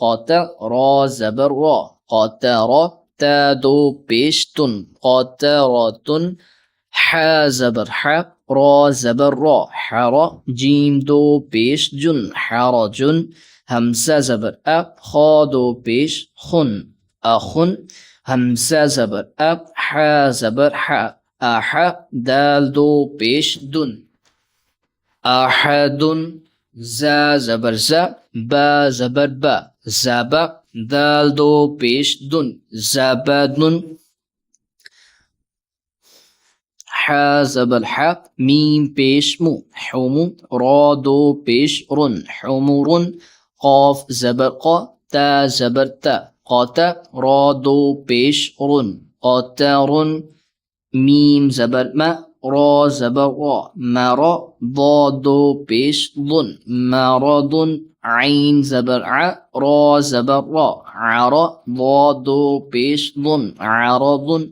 قاتا را زبر را قاترا تا دو پیشتن قاتراتن حا زبر حا را زبر را حرا جیم دو پیش جن حرجن همزه زبر اب خا دو پیش خن أخن همزه زبر اب حا زبر حا أحا دال دو پیش دن أحد زا زبر زا با زبر با زبا دال دو پیش دن زبدن حا زبر حا میم پیش مو حمو را دو پیش رن حمرن قاف زبر قا تا زبر تا قاتا را دو پیش رن قاترن میم زبر ما را زبر را مرا ضاد پیش ضن مرض عین زبر ع را زبر را عرا ضاد پیش ضن عرض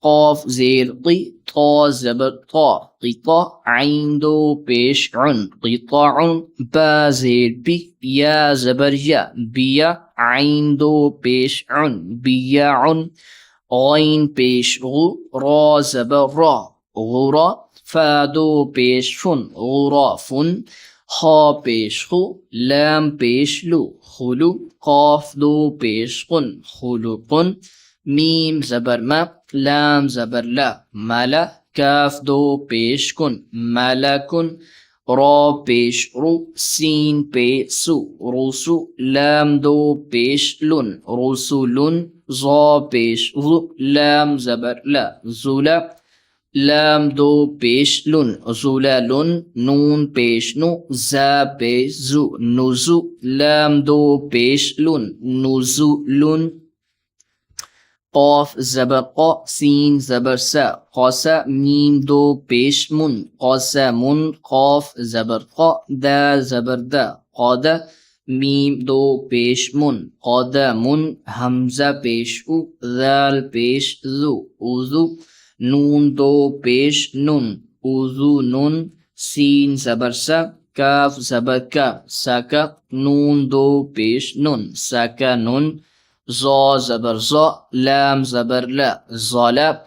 قاف زیر قی طا زبر طا قطا عین دو پیش عن قطاع با زیر بی یا زبر یا بیا عین دو پیش عن بیاع غین پیش غو را زبر را غورا فادو پیش فن غرافن خا پیش خو لام پیش لو خلو قاف دو پیش قن خلقن میم زبر ما لام زبر لا ملا کاف دو پیش کن ملکن را پیش رو سین پیش سو رسو لام دو پیش لن رسولن ظا پیش ظو لام زبر لا زلا لام دو پیش لن زلالن نون پیش نو زا پیش زو نزو لام دو پیش لن نزولن قاف زبر قا سین زبر سا قاسا میم دو پیش من قاسمن قاف زبر قا دا زبر دا قادا میم دو پیش من قادمن همزه پیش او ذال پیش ذو اوذو نون دو پیش نون اوذو نون سین زبر سا کاف زبر کا ساکا نون دو پیش نون ساکا نون زا زبر زا لام زبر لا ظالا